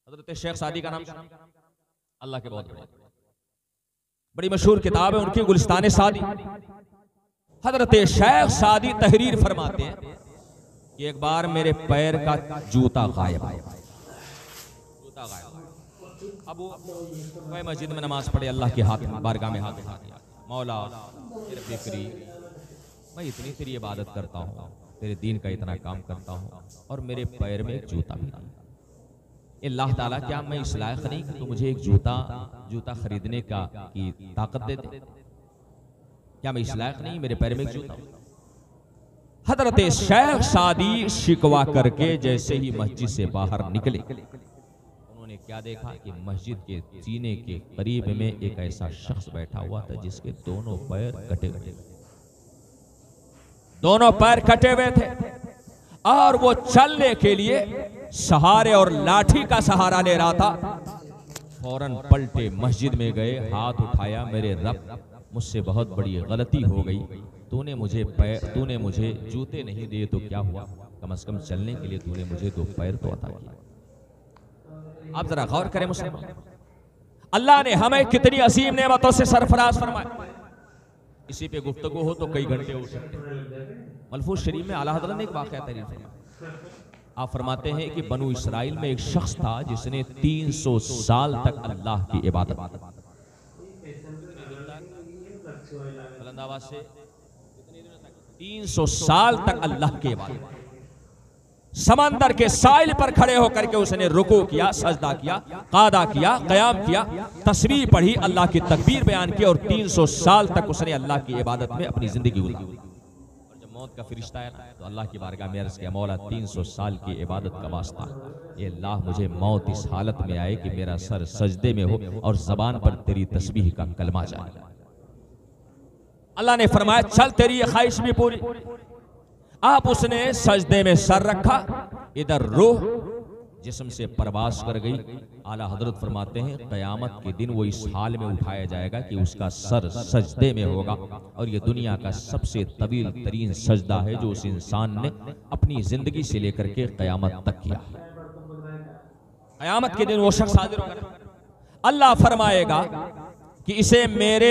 हजरत शेख सादी का नाम अल्लाह के बहुत बड़ी मशहूर किताब है उनकी गुलिस्तान सादी। हजरत शेख सादी तहरीर फरमाते हैं कि एक बार मेरे पैर का जूता गायब आया। जूता गायब। अब वो मस्जिद में नमाज पढ़े, अल्लाह के हाथ में बारगाह में हाथ उठा दिया, मौला तेरे फिक्री मैं इतनी तेरी इबादत करता हूँ, तेरे दीन का इतना काम करता हूँ और मेरे पैर में एक जूता भी नहीं। अल्लाह ताला क्या मैं इस लायक नहीं कि तू मुझे एक जूता खरीदने की ताकत दे दे? क्या मैं इस लायक नहीं मेरे पैर में एक जूता? हजरत शेख सादी शिकवा करके जैसे ही मस्जिद से बाहर निकले, उन्होंने क्या देखा कि मस्जिद के सीने के करीब में एक ऐसा शख्स बैठा हुआ था जिसके दोनों पैर कटे हुए थे। दोनों पैर कटे हुए थे और वो चलने के लिए सहारे और लाठी का सहारा ले रहा था। फौरन पलटे मस्जिद में गए, हाथ उठाया, मेरे रब मुझसे बहुत बड़ी गलती हो गई, तूने मुझे जूते नहीं दिए तो क्या हुआ, कम से कम चलने के लिए तूने मुझे 2 पैर तो अता किया। आप जरा गौर करें मुसलमान, अल्लाह ने हमें कितनी असीम नेमतों से सरफराज फरमाया। इसी पे गुफ्तगू हो तो कई घंटे हो सकते। मलफूज शरीफ में आला हज़रत ने एक वाक़या तारीफ फरमाया। आप फरमाते हैं कि बनु इसराइल में एक शख्स था जिसने 300 साल तक अल्लाह की इबादत, 300 साल तक अल्लाह की इबादत, समंदर के साहिल पर खड़े होकर के उसने रुकू किया, सजदा किया, कादा किया, क़याम किया, तस्बीह पढ़ी, अल्लाह की तकबीर बयान की और 300 साल तक उसने अल्लाह की इबादत में अपनी जिंदगी गुजारी। और जब मौत का फरिश्ता आया तो अल्लाह की बारगाह में अर्ज़ किया, मौला 300 साल की इबादत का वास्ता, ये अल्लाह मुझे मौत इस हालत में आए कि मेरा सर सजदे में हो और जबान पर तेरी तस्बीह का कलमा जाए। अल्लाह ने फरमाया चल तेरी ये ख्वाहिश भी पूरी। आप उसने सजदे में सर रखा, इधर रूह जिस्म से परवास कर गई। आला हजरत फरमाते हैं क़यामत के दिन वो इस हाल में उठाया जाएगा कि उसका सर सजदे में होगा और ये दुनिया का सबसे तवील तरीन सजदा है जो उस इंसान ने अपनी जिंदगी से लेकर के क़यामत तक किया। क़यामत के दिन वो शख्स हाजिर होगा, अल्लाह फरमाएगा कि इसे मेरे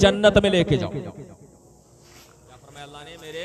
जन्नत में लेके जाओ। क्या फरमाया अल्लाह ने? मेरे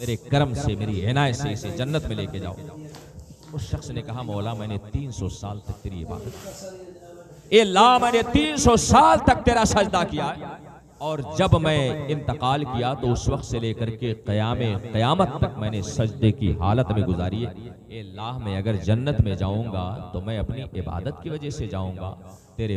मेरे करम से, मेरी इनायत से इसे जन्नत में लेके जाओ। उस शख्स ने कहा मौला मैंने 300 साल तक तेरी इबादत, अल्लाह मैंने 300 साल तक तेरा सजदा किया और जब मैं इंतकाल किया तो उस वक्त से लेकर के क़यामत तक मैंने सजदे की हालत में गुजारी है। अल्लाह मैं अगर जन्नत में जाऊंगा तो मैं अपनी इबादत की वजह से जाऊंगा, तेरे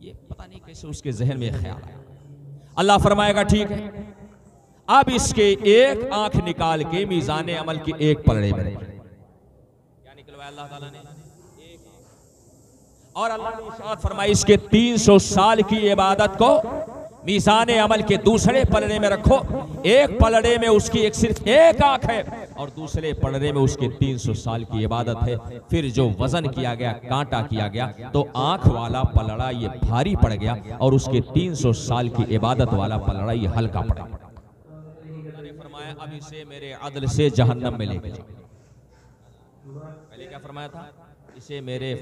ये पता नहीं कैसे उसके जहन में ख्याल आया। अल्लाह फरमाएगा ठीक है, अब इसके एक आंख निकाल के मीज़ान अमल की एक पलड़े में रखें। क्या निकलवाया अल्लाह ताला ने? और अल्लाह ने इरशाद फरमाया इसके 300 साल की इबादत को मीज़ान अमल के दूसरे पलड़े में रखो। एक पलड़े में उसकी सिर्फ एक आंख है और दूसरे पलड़े में उसके 300 साल की इबादत है। फिर जो वजन किया गया, कांटा किया गया, तो आंख वाला पलड़ा ये भारी पड़ गया और उसके 300 साल की इबादत वाला पलड़ा ये हल्का पड़ा। फरमाया अब इसे मेरे अदल से जहन्नम में लेके जाओ। पहले क्या फरमाया था? इसे मेरे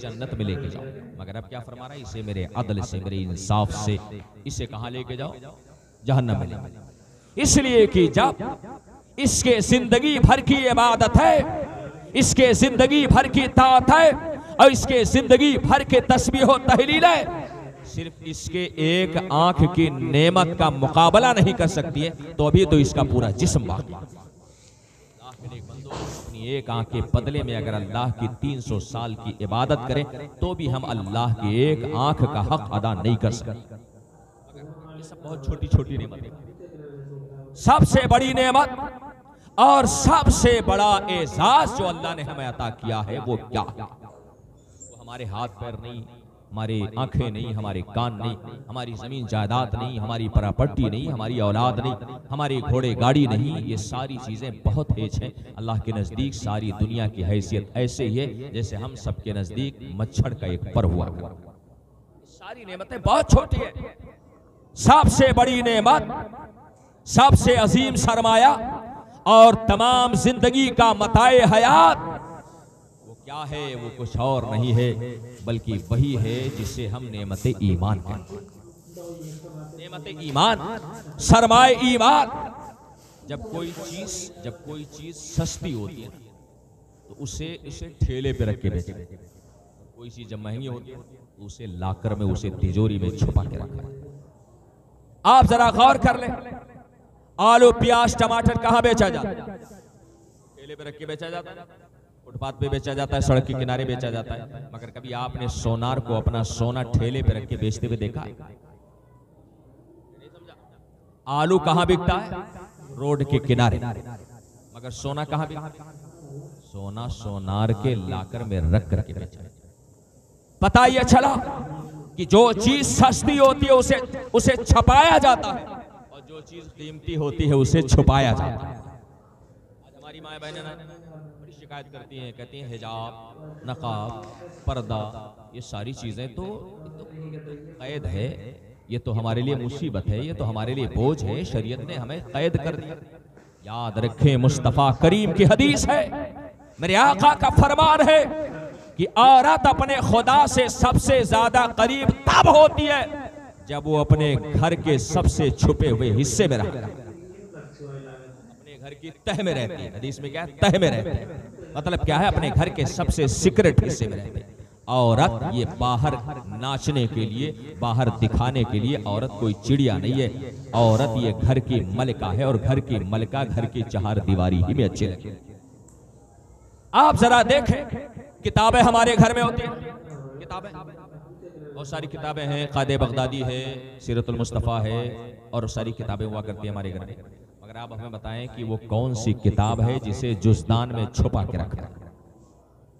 जन्नत में लेके जाओ, मगर अब क्या फरमा रहा है? इसे मेरे अदल से, मेरे इंसाफ से इसे कहां लेके जाओ? जहन्नम में लेके जाओ। इसलिए कि जब इसके जिंदगी भर की इबादत है, इसके जिंदगी भर की ताअत है और इसके जिंदगी भर के तस्बीह और तहलील है, सिर्फ इसके एक आंख की नेमत का मुकाबला नहीं कर सकती है, तो अभी तो इसका पूरा जिस्म बाकी। अपनी एक आंख के बदले में अगर अल्लाह की 300 साल की इबादत करें तो भी हम अल्लाह की एक आंख का हक अदा नहीं कर सकते। ये सब बहुत छोटी छोटी नेमत है। सबसे बड़ी नेमत और सबसे बड़ा एजाज जो अल्लाह ने हमें अता किया है वो क्या है? वो हमारे हाथ पैर नहीं, हमारी आंखें नहीं, हमारे कान नहीं, हमारी जमीन जायदाद नहीं, हमारी प्रॉपर्टी नहीं, हमारी औलाद नहीं, हमारे घोड़े गाड़ी नहीं, ये सारी चीजें बहुत हेच हैं। अल्लाह के नजदीक सारी दुनिया की हैसियत ऐसे ही है जैसे हम सबके नजदीक मच्छर का एक पर हुआ। सारी नेमतें बहुत छोटी है। सबसे बड़ी नेमत, सबसे अजीम सरमाया और तमाम जिंदगी का मताए हयात क्या है वो कुछ और नहीं है बल्कि वही है जिसे हम नेमत ईमान कहते हैं। नेमत ईमान, सरमाए ईमान। जब कोई चीज सस्ती होती है तो उसे ठेले पे रख के बेचे। कोई चीज जब महंगी होती है तो उसे लाकर में, उसे तिजोरी में छुपा के रखा। आप जरा गौर कर ले, आलू प्याज टमाटर कहां बेचा जाता है? ठेले पे रख के बेचा जाता है, फुटपाथ पे बेचा जाता है, सड़क के किनारे बेचा जाता है। मगर कभी आपने सोनार को अपना सोना ठेले पे रख के बेचते हुए देखा है? आलू कहां बिकता है? रोड के किनारे। मगर सोना कहां बिकता है? सोना सोनार के लाकर में रख करके बेचा। पता यह चला कि जो चीज सस्ती होती है उसे छपाया जाता है, और जो चीज कीमती होती है उसे छुपाया जाता है। आज हमारी माँ बहनें बड़ी शिकायत करती हैं, कहती हैं हिजाब, नकाब, पर्दा, ये सारी चीजें तो कैद है, ये तो हमारे लिए मुसीबत है, ये तो हमारे लिए बोझ है, शरीयत ने हमें कैद कर दिया। याद रखें, मुस्तफा करीम की हदीस है, मेरे आका का फरमान है कि औरत अपने खुदा से सबसे ज्यादा करीब तब होती है जब वो अपने घर के सबसे छुपे हुए हिस्से में रहती है, अपने घर की तह में रहती है। हदीस में क्या है? तह में रहती है। मतलब क्या है? अपने घर के सबसे सीक्रेट हिस्से में रहती है। औरत ये बाहर नाचने के लिए, बाहर दिखाने के लिए औरत कोई चिड़िया नहीं है। औरत ये घर की मलिका है, और घर की मलिका घर की चार दीवारी ही में अच्छी लगे। आप जरा देखें, किताबें हमारे घर में होती हैं, किताबें बहुत सारी किताबें हैं, क़ादे बगदादी है, सीरतुल मुस्तफ़ा है, और सारी किताबें हुआ करती हैं हमारे घर में। मगर आप हमें बताएं कि वो कौन सी किताब है जिसे जुज़दान में छुपा के रखा है?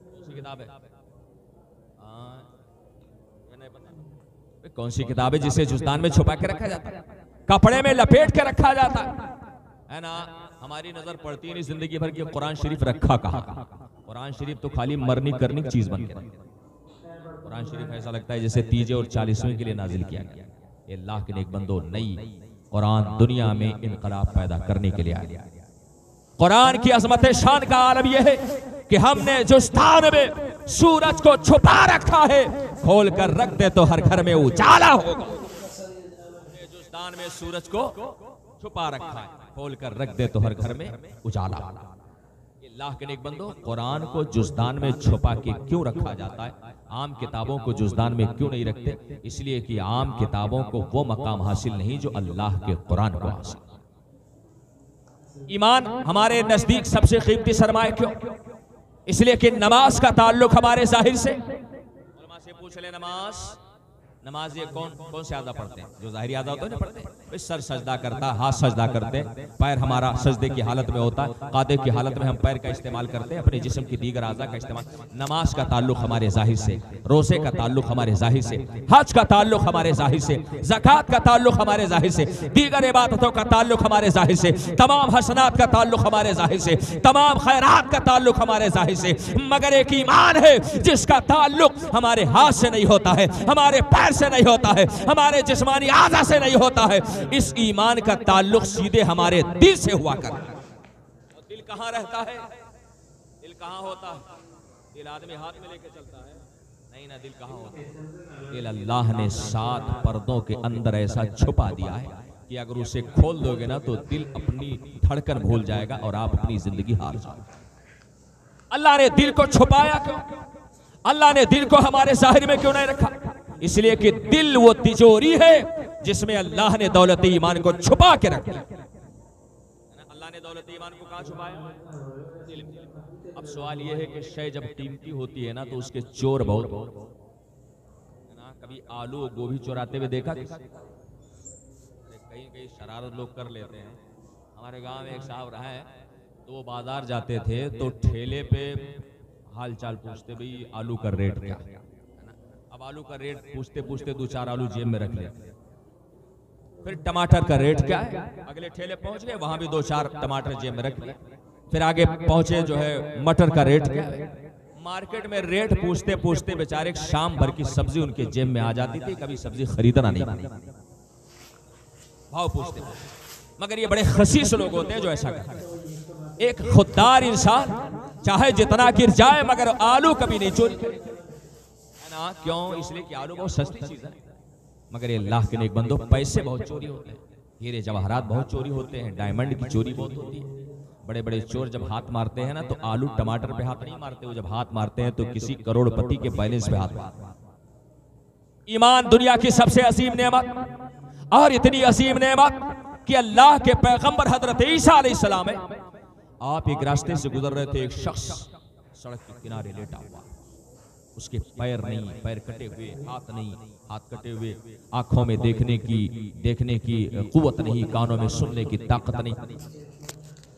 कौन सी किताब है? कौन सी किताब है जिसे जुज़दान में छुपा के रखा जाता है, कपड़े में लपेट के रखा जाता है ना? हमारी नजर पड़ती है नहीं जिंदगी भर की, कुरान शरीफ रखा कहाँ? कुरान शरीफ तो खाली मरनी करनी चीज बन के, कुरान शरीफ ऐसा लगता है जैसे तीजे और 40वें के लिए नाजिल किया गया। ये अल्लाह के नेक बंदो, नई कुरान दुनिया में इनकलाब पैदा करने के लिए आया। कुरान की अजमत शान का आलम यह है कि हमने जो स्थान में सूरज को छुपा रखा है, खोल कर रख दे तो हर घर में उजाला होगा। जो स्थान में सूरज को छुपा रखा है, खोल कर रख दे तो हर घर में उजाला। अल्लाह के नेक बंदो, कुरान को जुज़दान में छुपा के क्यों रखा जाता है? आम किताबों को जुज़दान में क्यों नहीं रखते? इसलिए कि आम किताबों को वो मकाम हासिल नहीं जो अल्लाह के कुरान को हासिल। ईमान हमारे नजदीक सबसे कीमती सरमाया क्यों? इसलिए कि नमाज का ताल्लुक हमारे जाहिर से। उलमा से पूछ ले, नमाज ये कौन से आदा पढ़ते हैं? जो जाहिरी आदा होता है ना पढ़ते, सर सजदा करता, हाथ सजदा करते, पैर हमारा सजदे की हालत में होता है, कादे की हालत में हम पैर का इस्तेमाल करते हैं, अपने जिस्म की दीगर आज़ा का इस्तेमाल। नमाज का ताल्लुक हमारे जाहिर से, रोज़े का ताल्लुक हमारे जाहिर से, हज का ताल्लुक हमारे जाहिर से, ज़कात का ताल्लुक हमारे जाहिर से, दीगर इबादतों का ताल्लुक हमारे जाहिर से, तमाम हसनात का ताल्लुक हमारे जाहिर से, तमाम खैरात का ताल्लुक हमारे जाहिर से। मगर एक ईमान है जिसका ताल्लुक हमारे हाथ से नहीं होता है, हमारे पैर से नहीं होता है, हमारे जिस्मानी आज़ा से नहीं होता है। इस ईमान का ताल्लुक सीधे हमारे दिल से हुआ करता है। और दिल कहाँ रहता है? दिल कहाँ होता है? दिल आदमी हाथ में लेके चलता है? नहीं ना, दिल कहाँ होता है? दिल अल्लाह ने 7 पर्दों के अंदर ऐसा छुपा दिया है कि अगर उसे खोल दोगे ना तो दिल अपनी धड़कन भूल जाएगा और आप अपनी जिंदगी हार जाओगे। अल्लाह ने दिल को छुपाया क्यों? अल्लाह ने दिल को हमारे जाहिर में क्यों नहीं रखा? इसलिए कि दिल वो तिजोरी है जिसमें अल्लाह ने दौलत ईमान को छुपा के रखा। अल्लाह ने दौलत ईमान को कहाँ छुपाया? दिल में। अब सवाल यह है कि शय जब कीमती होती है ना तो उसके चोर बहुत ना। कभी आलू और गोभी चुराते हुए देखा? कहीं शरारत लोग कर लेते हैं। हमारे गांव में एक साहब रहा है, तो वो बाजार जाते थे तो ठेले पे हाल चाल पूछते, भाई आलू का रेट क्या है? अब आलू का रेट पूछते पूछते 2-4 आलू जेब में रख लेते। फिर टमाटर का रेट क्या है? अगले ठेले पहुंच गए, वहां भी 2-4 टमाटर जेब में रख लिए। फिर आगे पहुंचे, जो है मटर का रेट क्या है? मार्केट में रेट पूछते पूछते बेचारे शाम भर की सब्जी उनके जेब में आ जाती थी। कभी सब्जी खरीदना नहीं, भाव पूछते। मगर ये बड़े खसीस लोग होते हैं जो ऐसा करते हैं। एक खुददार इंसान चाहे जितना गिर जाए मगर आलू कभी नहीं चोरी करे, है ना? क्यों? इसलिए कि आलू बहुत सस्ती चीज है। मगर ये अल्लाह के नेक बंदो, पैसे बहुत चोरी होते हैं, हीरे जवाहरात बहुत चोरी होते हैं, डायमंड की चोरी बहुत होती है। बड़े बड़े चोर जब हाथ मारते हैं ना, तो आलू टमाटर पे हाथ नहीं मारते, वो जब हाथ मारते हैं तो किसी करोड़पति के बैलेंस पे हाथ मारते हैं। ईमान दुनिया की सबसे अजीम नेमत, और इतनी अजीम नेमत कि अल्लाह के पैगंबर हजरत ईसा अलैहिस्सलाम है, आप एक रास्ते से गुजर रहे थे, एक शख्स सड़क के किनारे लेटा हुआ, उसके पैर नहीं, पैर कटे हुए, हाथ नहीं, हाथ कटे हुए, आंखों में देखने की कुव्वत नहीं, कानों में सुनने की ताकत नहीं,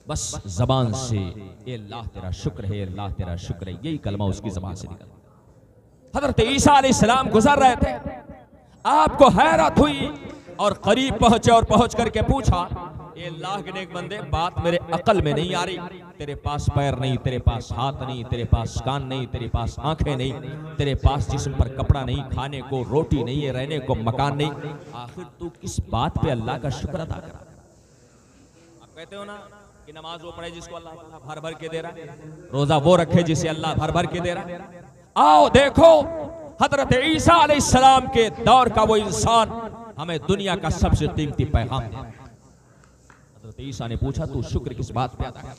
बस जबान से ए अल्लाह तेरा शुक्र है, अल्लाह तेरा शुक्र है, यही कलमा उसकी जबान से निकला। हजरत ईसा अलैहिस्सलाम गुजर रहे थे, आपको हैरत हुई और करीब पहुंचे और पहुंच करके पूछा, ये अल्लाह के नेक बंदे, बात मेरे अकल में नहीं आ रही, तेरे पास पैर नहीं, तेरे पास हाथ नहीं, तेरे पास कान नहीं, तेरे पास आंखें नहीं, तेरे पास जिस्म पर कपड़ा नहीं, खाने को रोटी नहीं है, रहने को मकान नहीं, आखिर तू किस बात पे अल्लाह का शुक्र अदा करा? आप कहते हो ना कि नमाज वो पढ़े जिसको अल्लाह भर भर के दे रहा है, रोजा वो रखे जिसे अल्लाह भर भर के दे रहा है। आओ देखो, हजरत ईसा अलैहिस्सलाम के दौर का वो इंसान हमें दुनिया का सबसे कीमती पैगाम दे। हजरत ईसा ने पूछा, तू शुक्र किस बात पे अदा कर?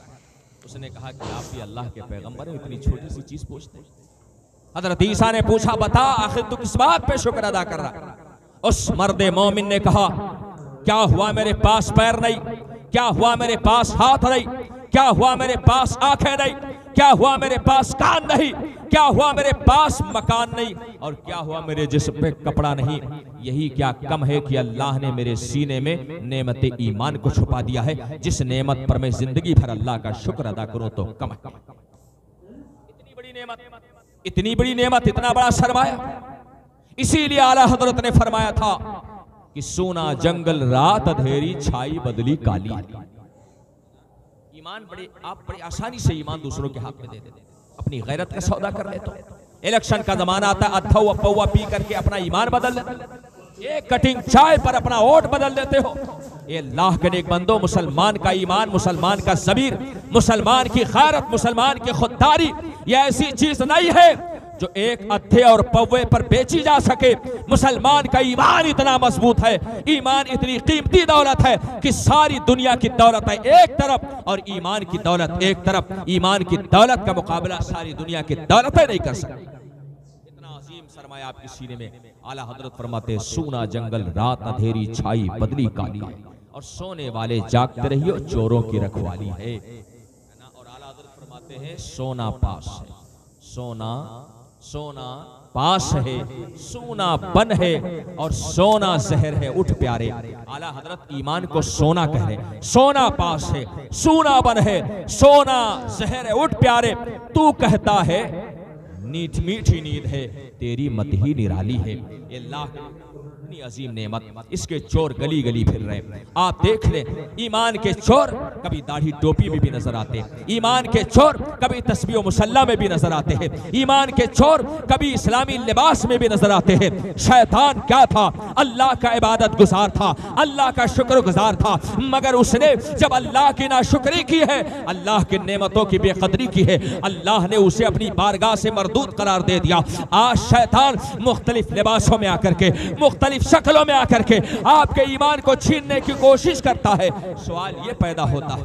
उसने कहा कि आप भी अल्लाह के पैगंबर हैं, इतनी छोटी सी चीज पूछते हैं। हजरत ईसा ने पूछा, बता आखिर तू किस बात पे शुक्र अदा कर रहा? उस मर्दे मोमिन ने कहा, क्या हुआ मेरे पास पैर नहीं, क्या हुआ मेरे पास हाथ नहीं, क्या हुआ मेरे पास आंखें नहीं, क्या हुआ मेरे पास कान नहीं, क्या हुआ मेरे पास मकान नहीं, और क्या हुआ मेरे जिस्म पे कपड़ा नहीं, यही क्या कम है कि अल्लाह ने मेरे सीने में नेमत ईमान को छुपा दिया है, जिस नेमत पर मैं जिंदगी भर अल्लाह का शुक्र अदा करूं तो कम है। इतनी बड़ी नेमत, इतनी बड़ी नेमत, इतना बड़ा सरमाया। इसीलिए आला हजरत ने फरमाया था कि सोना जंगल रात अंधेरी छाई बदली काली। ईमान आप बड़ी आसानी से ईमान दूसरों के हाथ में दे देते, अपनी गैरत का सौदा कर ले। तो इलेक्शन का जमाना आता है, अद्धा पौवा पी करके अपना ईमान बदल लेते, एक कटिंग चाय पर अपना वोट बदल देते हो। ये अल्लाह के नेक बंदो, मुसलमान का ईमान, मुसलमान का ज़मीर, मुसलमान की गैरत, मुसलमान की खुददारी, ये ऐसी चीज नहीं है जो एक अद्धे और पौवे पर बेची जा सके। मुसलमान का ईमान इतना मजबूत है, ईमान इतनी कीमती दौलत है कि सारी दुनिया की दौलत है एक तरफ और ईमान की दौलत एक तरफ। ईमान की दौलत का मुकाबला सारी दुनिया की दौलतें नहीं कर सकती। इतना अजीम सरमाया आपके सीने में। आला हजरत फरमाते हैं, सोना जंगल रात अंधेरी छाई बदली काली है, और सोने वाले जागते रहियो चोरों की रखवाली है ना। और आला हजरत फरमाते हैं, सोना पास है, सोना पास है, सोना बन है, और सोना जहर है। उठ प्यारे, आला हजरत ईमान को सोना कह रहे, सोना पास है, सोना बन है, सोना जहर है। उठ प्यारे, तू कहता है मीठी मीठी नींद है, तेरी मत ही निराली है। ये अल्लाह इतनी अजीम नेमत, इसके चोर गली गली फिर रहे। आप देख लें, ईमान के चोर कभी दाढ़ी टोपी में भी नजर आते हैं, ईमान के चोर कभी तस्बीह मुसल्ला में भी नजर आते हैं, ईमान के चोर कभी इस्लामी लिबास में भी नजर आते हैं। शैतान क्या था? अल्लाह का इबादत गुजार था, अल्लाह का शुक्र गुजार था, मगर उसने जब अल्लाह की नाशुक्री की है, अल्लाह की नेमतों की बेकदरी की है, अल्लाह ने उसे अपनी बारगाह से मरदूद करार दे दिया। आज शैतान मुख्तलिफ लिबासों में आकर के, मुख्तलिफ शक्लों में आकर के आपके ईमान को छीनने की कोशिश करता है। सवाल ये पैदा होता है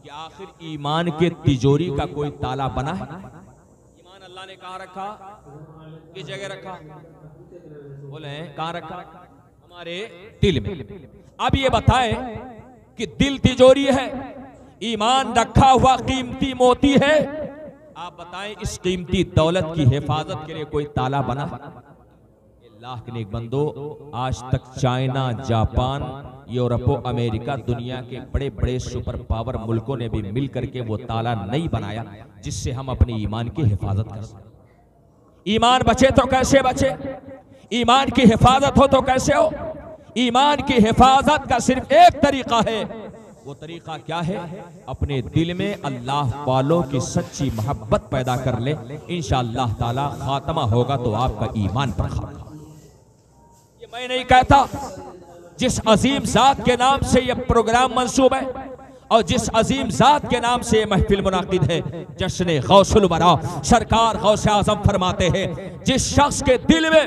कि आखिर ईमान के तिजोरी का कोई ताला बना है? ईमान अल्लाह ने कहाँ रखा? किस जगह रखा? बोले कहाँ रखा? हमारे दिल में। अब ये बताएं कि दिल तिजोरी है, ईमान रखा हुआ कीमती मोती है। आप बताएं, इस कीमती दौलत की हिफाजत के लिए कोई ताला बना? अल्लाह के नेक बंदो, आज तक चाइना, जापान, यूरोप, अमेरिका, दुनिया के बड़े बड़े सुपर पावर मुल्कों ने भी मिलकर के वो ताला नहीं बनाया जिससे हम अपने ईमान की हिफाजत कर सकें। ईमान बचे तो कैसे बचे? ईमान की हिफाजत हो तो कैसे हो? ईमान की हिफाजत का सिर्फ एक तरीका है। वो तरीका क्या है? अपने दिल में अल्लाह वालों की सच्ची मोहब्बत पैदा कर ले, इंशाअल्लाह ताला खात्मा होगा तो आपका ईमान पर खात्मा। मैं नहीं कहता, जिस अजीम जात के नाम से यह प्रोग्राम मंसूब है, और जिस अजीम जात के नाम से महफिल मुनाकिद है, जश्न गौसुल वरा, सरकार गौसे आजम फरमाते हैं जिस शख्स के दिल में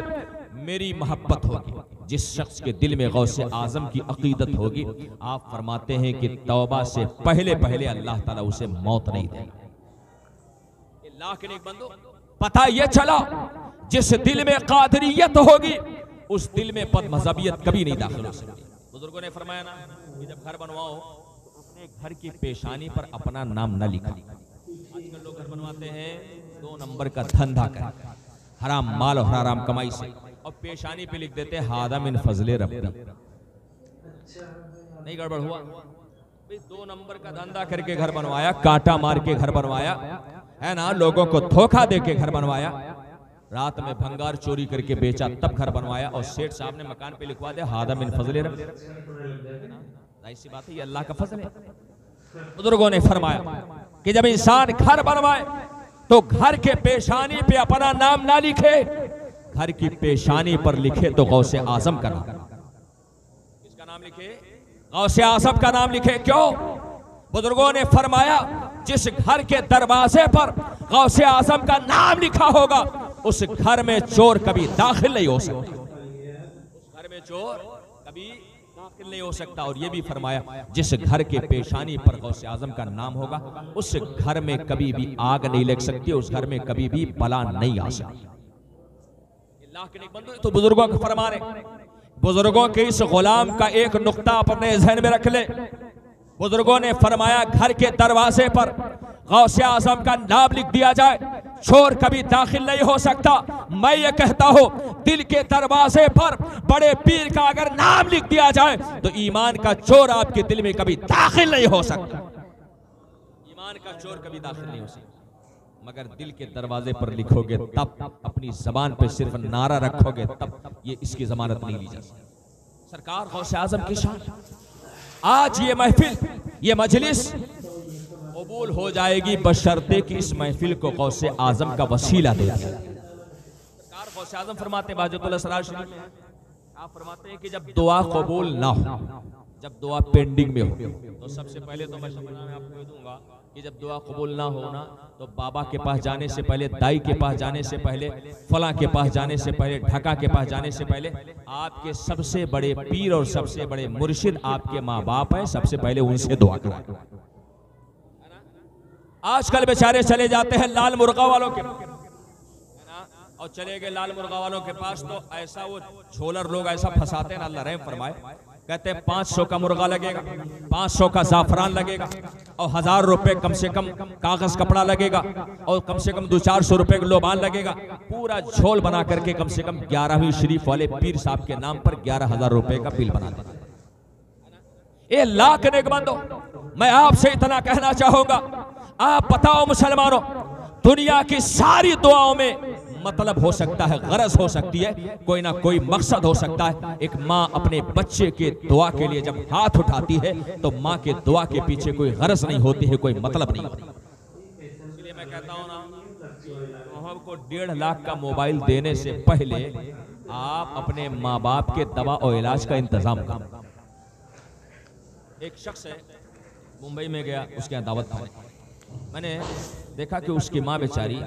मेरी मोहब्बत होगी, जिस शख्स के दिल में गौसे आजम की अकीदत होगी, आप फरमाते हैं कि तौबा से पहले पहले अल्लाह ताला उसे मौत नहीं देगा। अल्लाह के नेक बंदो, पता यह चला जिस दिल में कादरियत होगी उस दिल में बदमज़हबियत कभी नहीं दाखिल हो सकती। बुजुर्गों ने फरमाया ना कि जब घर बनवाओ अपने घर की पेशानी पर अपना नाम न लिखा। आजकल लोग घर बनवाते हैं 2 नंबर का धंधा कर, हराम माल और हराम कमाई से, और पेशानी पे लिख देते हादा मिन फजले रब्बी। नहीं गड़बड़ हुआ? 2 नंबर का धंधा करके घर बनवाया, कांटा मार के घर बनवाया है ना, लोगों को धोखा दे के घर बनवाया, रात में भंगार चोरी करके बेचा तब घर बनवाया, और सेठ साहब ने मकान पे लिखवा दिया हादा मिन फजले रब्बी। ऐसी बात है, ये अल्लाह का फजल है। बुजुर्गों ने फरमाया कि जब इंसान घर बनवाए तो घर के पेशानी पे अपना नाम ना लिखे, घर की पेशानी पर लिखे तो गौसे आजम का नाम। किसका नाम लिखे? गौसे आजम का नाम लिखे। क्यों? बुजुर्गों ने फरमाया जिस घर के दरवाजे पर गौसे आजम का नाम लिखा होगा उस घर में चोर कभी दाखिल नहीं हो सकता, उस घर में चोर कभी दाखिल नहीं हो सकता। और ये भी फरमाया जिस घर के पेशानी पर गौसे आजम का नाम होगा उस घर में कभी भी आग नहीं लग सकती, उस घर में कभी भी बला नहीं आ सकती। तो बुजुर्गों को फरमा रहे, बुजुर्गों के इस गुलाम का एक नुक्ता अपने जहन में रख ले। बुजुर्गों ने फरमाया घर के दरवाजे पर गौसे आजम का नाम लिख दिया जाए, चोर कभी दाखिल नहीं हो सकता। मैं ये कहता हूं दिल के दरवाजे पर बड़े पीर का अगर नाम लिख दिया जाए तो ईमान का चोर आपके दिल में कभी दाखिल नहीं हो सकता, ईमान का चोर कभी दाखिल नहीं हो सकता। मगर दिल के दरवाजे पर लिखोगे तब, अपनी जबान पे सिर्फ नारा रखोगे तब, ये इसकी जमानत नहीं ली जा सकती। सरकार गौसे आजम की शान। आज ये महफिल, ये मजलिस कबूल हो जाएगी बशर्ते कि इस महफिल को गौसे आजम का वसीला दे दिया। सरकार गौसे आजम फरमाते हैं बाजुतुल असरार शरीफ में, आप फरमाते हैं कि जब दुआ कबूल ना हो, जब दुआ पेंडिंग में हो, तो सबसे पहले तो मैं समझा मैं आपको दूंगा कि जब दुआ कबूल ना होना तो बाबा के पास जाने से पहले, दाई के पास जाने से पहले, फला के पास जाने से पहले, ढाका के पास जाने से पहले आपके सबसे बड़े पीर और सबसे बड़े मुर्शिद आपके माँ बाप हैं, सबसे पहले उनसे दुआ करो। आजकल बेचारे चले जाते हैं लाल मुर्गा वालों के और चले गए लाल मुर्गा वालों के पास, तो ऐसा वो झोलर लोग ऐसा फंसाते हैं, अल्लाह रहम फरमाए, कहते हैं 500 का मुर्गा लगेगा, 500 का जाफरान लगेगा और 1000 रुपए कम से कम कागज कपड़ा लगेगा और कम से कम 200-400 रुपए का लोबान लगेगा। पूरा झोल बना करके कम से कम 11वीं शरीफ वाले पीर साहब के नाम पर 11,000 रुपए का बिल बना देते। ये लाख नेक बंदो, मैं आपसे इतना कहना चाहूंगा, आप बताओ मुसलमानों, दुनिया की सारी दुआओं में मतलब हो सकता है, गरज हो सकती है, कोई ना कोई मकसद हो सकता है। एक माँ अपने बच्चे के दुआ के लिए जब हाथ उठाती है तो माँ के दुआ के पीछे कोई गरज नहीं होती है, कोई मतलब नहीं होती। इसलिए मैं कहता हूँ ना, मोहब्बत को 1.5 लाख का मोबाइल देने से पहले आप अपने माँ बाप के दवा और इलाज का इंतजाम करो। एक शख्स है मुंबई में गया, उसके यहाँ दावत खाने, मैंने देखा कि उसकी माँ बेचारी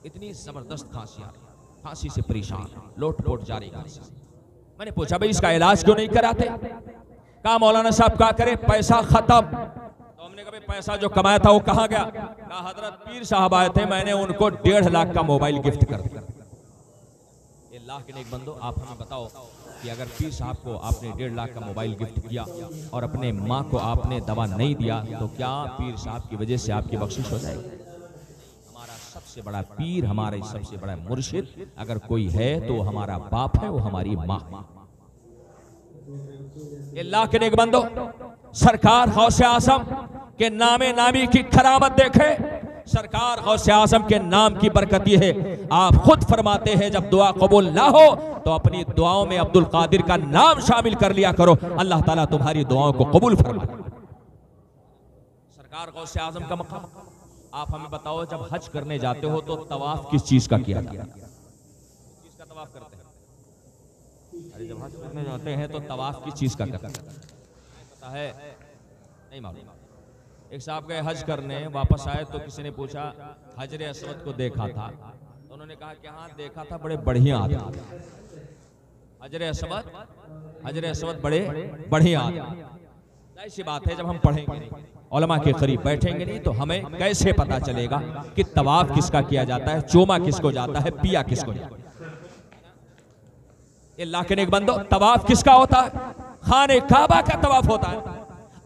इतनी जबरदस्त खांसी आ रही, खांसी से परेशान, लोट पोट जा रही खांसी। मैंने पूछा भाई इसका इलाज क्यों नहीं कराते? कहा मौलाना साहब क्या करे, पैसा खत्म। तो हमने कहा पैसा जो कमाया था वो कहाँ गया? कहा हजरत पीर साहब आए थे, मैंने उनको 1.5 लाख का मोबाइल गिफ्ट कर दिया। ये लाख के नेक बंदो, आप हमें बताओ कि अगर पीर साहब को आपने 1.5 लाख का मोबाइल गिफ्ट किया और अपने माँ को आपने दवा नहीं दिया तो क्या पीर साहब की वजह से आपकी बख्शिश हो जाएगी? सबसे बड़ा पीर, हमारा सबसे बड़ा मुर्शिद अगर कोई है तो हमारा बाप है, वो हमारी माँ। अल्लाह के नेक बंदो, सरकार गौसे आजम के नामे नामी की करामत देखे। सरकार गौसे आजम के नाम की बरकत है, आप खुद फरमाते हैं जब दुआ कबूल ना हो तो अपनी दुआओं में अब्दुल कादिर का नाम शामिल कर लिया करो, अल्लाह ताला तुम्हारी दुआओं को कबूल फरमा। सरकार गौसे आजम का मकाम। आप हमें बताओ, जब हज करने जाते हो तो तवाफ किस चीज का किया जाता है? किस चीज का तवाफ करते हैं? अरे जब हज करने जाते हैं तो तवाफ किस चीज का करते हैं? पता है? नहीं मालूम। एक साहब गए हज करने, वापस आए तो किसी ने पूछा हजर अस्वद को देखा था, तो उन्होंने कहा कि हाँ देखा था, बड़े बढ़िया आदमी। हजर अस्वद बड़े बढ़िया आदमी। ऐसी बात है, जब हम पढ़ेंगे नहीं, उलमा के करीब बैठेंगे नहीं, तो हमें कैसे पता चलेगा कि तवाफ किसका किया जाता है, चोमा किसको जाता है, पिया किसको जाता है। अल्लाह के नेक बंदो, तवाफ किसका होता है? खाने काबा का तवाफ होता है,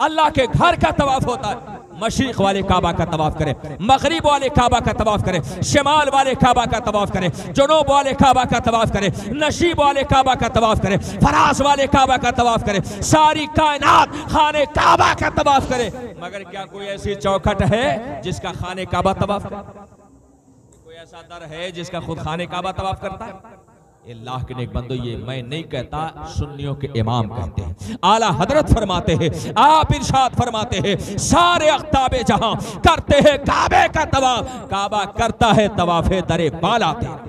अल्लाह के घर का तवाफ होता है। मशरिक वाले काबा का तवाफ करें, मगरिब वाले काबा का तवाफ करें, शिमाल वाले काबा का तवाफ करें, जुनूब वाले काबा का तवाफ करें, नशीब वाले काबा का तवाफ करें, फराज वाले काबा का तवाफ करें, सारी कायनात खाने काबा का तवाफ करें। मगर क्या कोई ऐसी चौखट है जिसका खाने काबा तवाफ करे? कोई ऐसा दर है जिसका खुद खाने काबा तवाफ करता है? अल्लाह के नेक बंदो, ये मैं नहीं कहता, सुन्नियों के इमाम कहते हैं। आला हजरत फरमाते हैं, आप इरशाद फरमाते हैं, सारे अख्ताबे जहां करते हैं काबे का तवाफ, काबा करता है तवाफे दरे बाला थे।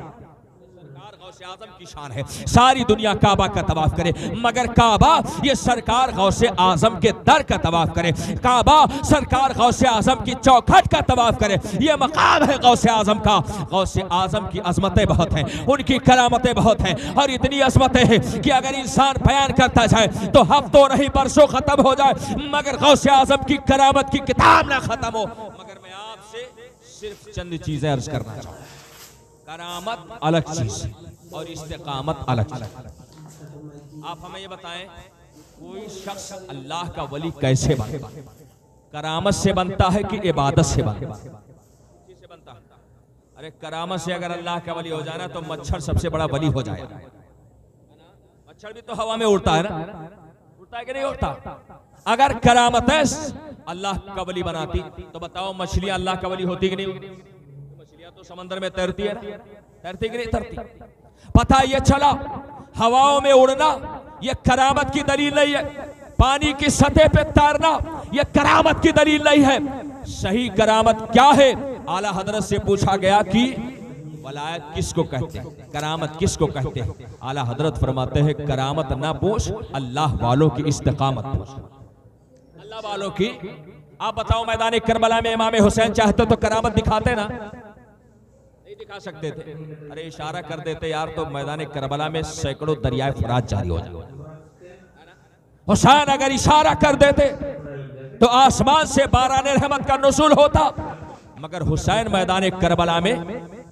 गौसे आजम की शान है, सारी दुनिया काबा का तवाफ करे, मगर काबा ये सरकार गौसे आजम के दर का तवाफ करे, काबा सरकार गौसे आजम की चौखट का तवाफ करे। ये मकाम है गौसे आजम का। गौसे आजम की अजमतें बहुत हैं, उनकी करामतें बहुत हैं, और इतनी अजमतें हैं कि अगर इंसान बयान करता जाए तो हफ्तों नहीं बरसों खत्म हो जाए, मगर गौसे आजम की करामत की किताब ना खत्म हो। मगर मैं आपसे सिर्फ चंद चीजें अर्ज करना चाहूँ। करामत अलग चीज है और इस्तिकामत अलग चीज। आप हमें ये बताएं, कोई शख्स अल्लाह का वली कैसे बनता है? करामत से बनता है कि इबादत से बनता है? किससे बनता है? अरे करामत से अगर अल्लाह का वली हो जाना तो मच्छर सबसे बड़ा वली हो जाएगा। मच्छर भी तो हवा में उड़ता है ना, उड़ता है कि नहीं उड़ता? अगर करामत अल्लाह का वली बनाती तो बताओ मछलियां अल्लाह का वली होती कि नहीं? मछलियां तो समंदर में तैरती है, तैरती कि नहीं तैरती? पता ये चला हवाओं में उड़ना ये करामत की दलील नहीं है, पानी की सतह पे तैरना ये करामत की दलील नहीं है। सही करामत क्या है? आला हजरत से पूछा गया कि वलायत किसको कहते हैं, करामत किसको कहते हैं? आला हजरत फरमाते हैं, करामत ना पूछ, अल्लाह वालों की इस्तिकामत पूछ। अल्लाह वालों की। आप बताओ, मैदान करबला में इमाम हुसैन चाहते तो करामत दिखाते ना? दिखा सकते थे। अरे इशारा कर देते यार तो मैदान करबला में सैकड़ों दरियाए फुरात जारी हो जाए। हुसैन अगर इशारा कर देते तो आसमान से बारान रहमत का नुज़ूल होता, मगर हुसैन मैदान करबला में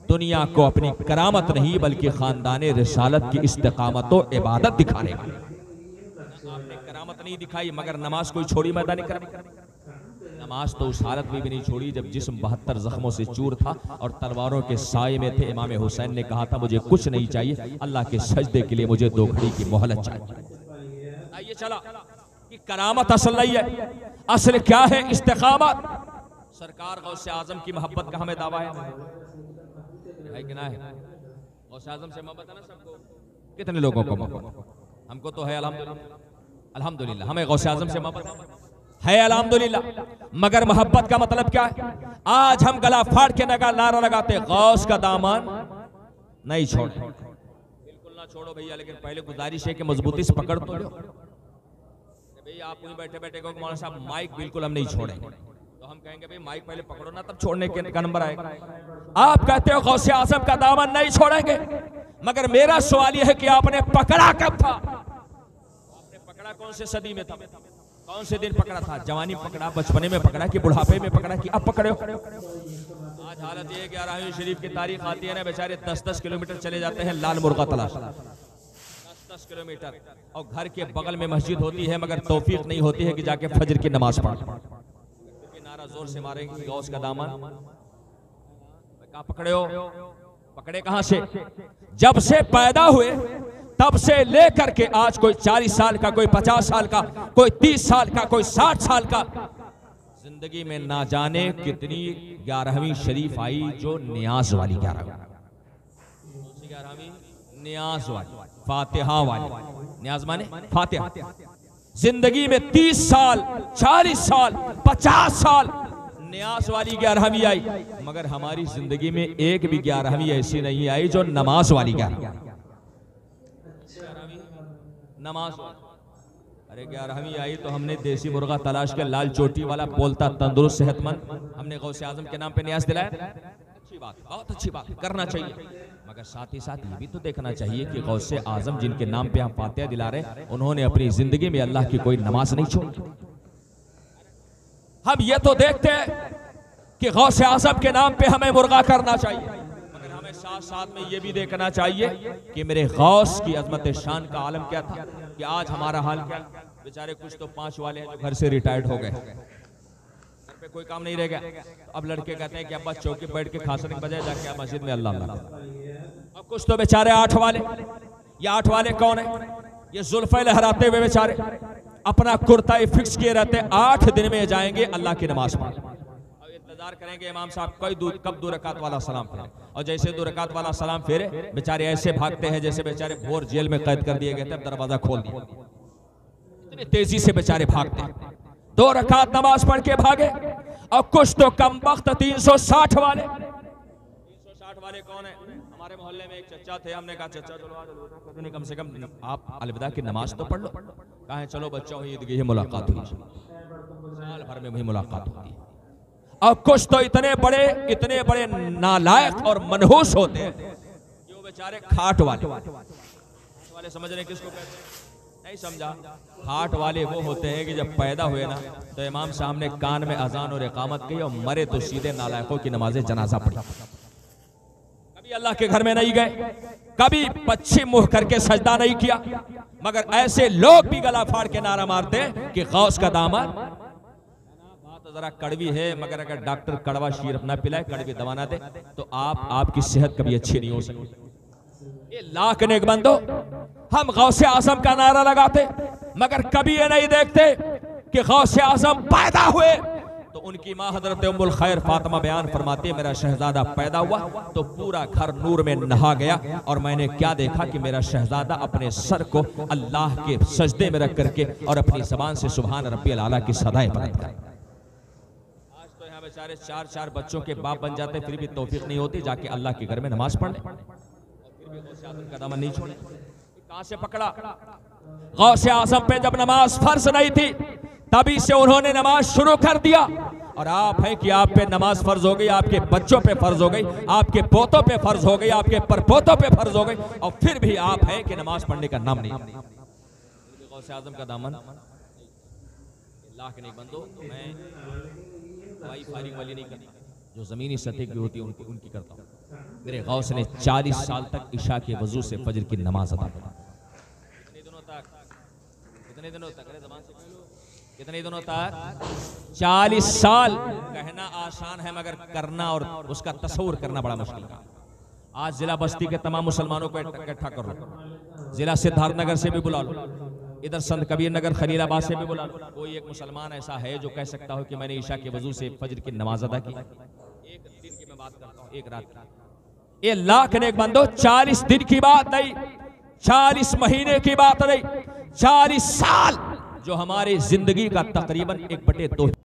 दुनिया को अपनी करामत नहीं बल्कि खानदान रिसालत की इस्तिकामत और इबादत दिखाने वाले। आपने करामत नहीं दिखाई मगर नमाज कोई छोड़ी मैदान करबला? नमाज तो उस हालत में भी नहीं छोड़ी जब जिस्म 72 जख्मों से चूर था और तलवारों के साए में थे। इमाम हुसैन ने कहा था, मुझे कुछ नहीं चाहिए, अल्लाह के सजदे के लिए मुझे 2 घड़ी की मोहलत चाहिए। आइए चला कि करामत असल नहीं है, असल क्या है? इस्तिकामत। सरकार गौसे आजम की मोहब्बत का हमें दावा है कि ना है? गौसे आजम से मोहब्बत है ना सबको? कितने लोगों को मोहब्बत? हमको तो है अल्हम्दुलिल्लाह, अल्हम्दुलिल्लाह हमें गौसे आजम से मोहब्बत है अल्हम्दुलिल्लाह। मगर मोहब्बत का मतलब क्या है? आज हम गला फाड़ के नारा लगाते, गौस का दामन नहीं छोड़े। बिल्कुल ना छोड़ो भैया, लेकिन पहले गुजारिश है कि मजबूती से पकड़ तो लो। भैया आप वहीं बैठे बैठे कहो मौलाना साहब माइक बिल्कुल हम नहीं छोड़ेंगे, तो हम कहेंगे भाई माइक पहले पकड़ो ना, तब छोड़ने का नंबर आएगा। आप कहते हो गौसे आजम का दामन नहीं छोड़ेंगे, मगर मेरा सवाल यह है कि आपने पकड़ा कब था? आपने पकड़ा कौन से सदी में था? कौन से दिन पकड़ा था? जवानी में पकड़ा, बचपने में पकड़ा, कि बुढ़ापे में पकड़ा, कि अब पकड़े? आज हालत ये 11वीं शरीफ की तारीख आती है ना, बेचारे 10-10 किलोमीटर चले जाते हैं लाल मुर्गा तलाश। 10-10 किलोमीटर, और घर के बगल में मस्जिद होती है मगर तौफीक नहीं होती है कि जाके फजर की नमाज पढ़। नारा जोर से मारेंगे गौस का दामन। कहाँ पकड़े हो? पकड़े कहां से? जब से पैदा हुए तब से लेकर के आज कोई 40 साल का, कोई 50 साल का, कोई 30 साल का, कोई 60 साल का, जिंदगी में ना जाने कितनी 11वीं शरीफ आई जो नियाज वाली 11वीं। नियाज वाली, फातिहा वाली। नियाज माने फातिहा। जिंदगी में 30 साल, 40 साल, 50 साल नियाज वाली 11वीं आई, मगर हमारी जिंदगी में एक भी 11वीं ऐसी नहीं आई जो नमाज वाली 11वीं। नमाज अरे 11वीं आई तो हमने देसी मुर्गा तलाश के लाल चोटी वाला बोलता तंदुरुस्त सेहतमंद हमने गौसे आजम के नाम पे न्यास दिलाया। अच्छी बात, बहुत अच्छी बात, करना चाहिए। मगर साथ ही साथ ये भी तो देखना चाहिए कि गौसे आजम जिनके नाम पे हम फातिहा दिला रहे उन्होंने अपनी जिंदगी में अल्लाह की कोई नमाज नहीं छोड़ी। हम ये तो देखते हैं कि गौसे आजम के नाम पे हमें मुर्गा करना चाहिए, मगर हमें साथ साथ में ये भी देखना चाहिए कि मेरे गौस की अजमत शान का आलम क्या था, कि आज हमारा हाल क्या। बेचारे कुछ तो 5 वाले हैं जो घर से रिटायर्ड हो गए, घर पे कोई काम नहीं रह गया। अब लड़के कहते हैं कि अब्बा चौकी बैठ के खासने के बजाय जाके मस्जिद में अल्लाह अल्लाह। अब कुछ तो बेचारे 8 वाले, ये 8 वाले कौन है? ये जुल्फे लहराते हुए बेचारे अपना कुर्ता फिक्स किए रहते, 8 दिन में जाएंगे अल्लाह की नमाज पढ़। अब इंतजार करेंगे इमाम साहब कब 2 रकात वाला सलाम फेरे, और जैसे 2 रकात वाला सलाम फेरे बेचारे ऐसे भागते हैं जैसे बेचारे भोर जेल में कैद कर दिए गए थे, दरवाजा खोल दिया। इतनी तेजी से बेचारे भागते हैं, 2 रकात नमाज पढ़ के भागे। और कुछ तो कम वक्त 360 वाले। 360 वाले कौन है? हमारे मोहल्ले में एक चचा थे, हमने कहा चचा चलो कम से कम आप अलविदा की नमाज तो पढ़ लो। कहा है चलो बच्चों ईदगाह मुलाकात हुई, साल भर में वही मुलाकात होती है। और कुछ तो इतने बड़े नालायक और मनहूस होते हैं कि वो बेचारे खाट वाले समझ रहे किसको कहते हैं? नहीं समझा। खाट वाले वो होते हैं कि जब पैदा हुए ना तो इमाम साहब ने कान में अजान और इकामत की, और मरे तो सीधे नालायकों की नमाज़े जनाजा पढ़ी। कभी अल्लाह के घर में नहीं गए, कभी पश्चिम मुंह करके सजदा नहीं किया, मगर ऐसे लोग भी गला फाड़ के नारा मारते हैं कि गौस का दामन। बात जरा कड़वी है, मगर अगर डॉक्टर कड़वा शीरफ ना पिलाए, कड़वी दवा ना दे तो आपकी सेहत कभी अच्छी नहीं हो सकती। ये लाख नेक बंदो, हम गौसे आजम का नारा लगाते, मगर कभी ये नहीं देखते कि गौसे आजम पैदा हुए तो उनकी माँ हजरत उम्मुल खैर फातिमा बयान फरमाती है, मेरा शहजादा पैदा हुआ तो पूरा घर नूर में नहा गया, और मैंने क्या देखा कि मेरा शहजादा अपने सर को अल्लाह के सजदे में रख करके और अपनी जबान से सुभान रब्बियल आला की सदाएं बुलंद करे। आज तो यहाँ बेचारे 4-4 बच्चों के बाप बन जाते, फिर भी तौफीक नहीं होती जाके अल्लाह के घर में नमाज पढ़ ले, गौसे आजम का दामन नहीं छोड़े। कहां से पकड़ा? गौसे आजम पे जब नमाज फर्ज नहीं थी तभी से उन्होंने नमाज शुरू कर दिया, और आप हैं कि आप पे नमाज फर्ज हो गई, आपके बच्चों पे फर्ज हो गई, आपके पोतों पे फर्ज हो गई, आपके परपोतों पे फर्ज हो गई, और फिर भी आप हैं कि नमाज पढ़ने का नाम नहीं। गौसे आजम का दामन लाख नहीं बंदो। मैं हवाई फायरिंग वाली नहीं करता, जो जमीनी सतह की होती है उनकी करता हूँ। मेरे गौस ने 40 साल तक इशा के वजू से फजर की नमाज अदा की। कितने दिनों तक 40 साल। कहना आसान है मगर करना और उसका तस्वुर करना बड़ा मुश्किल है। आज जिला बस्ती के तमाम मुसलमानों को इकट्ठा कर लो, जिला सिद्धार्थ नगर से भी बुला लो, इधर संत कबीर नगर खलीलाबाद से भी बुला लो। कोई एक मुसलमान ऐसा है जो कह सकता हो कि मैंने ईशा के वजू से फजर की नमाज अदा की? एक दिन की मैं बात करता हूँ, एक रात की। ये लाख नेक बंदो, 40 दिन की बात नहीं, 40 महीने की बात नहीं, 40 साल जो हमारी जिंदगी का तकरीबन 1/2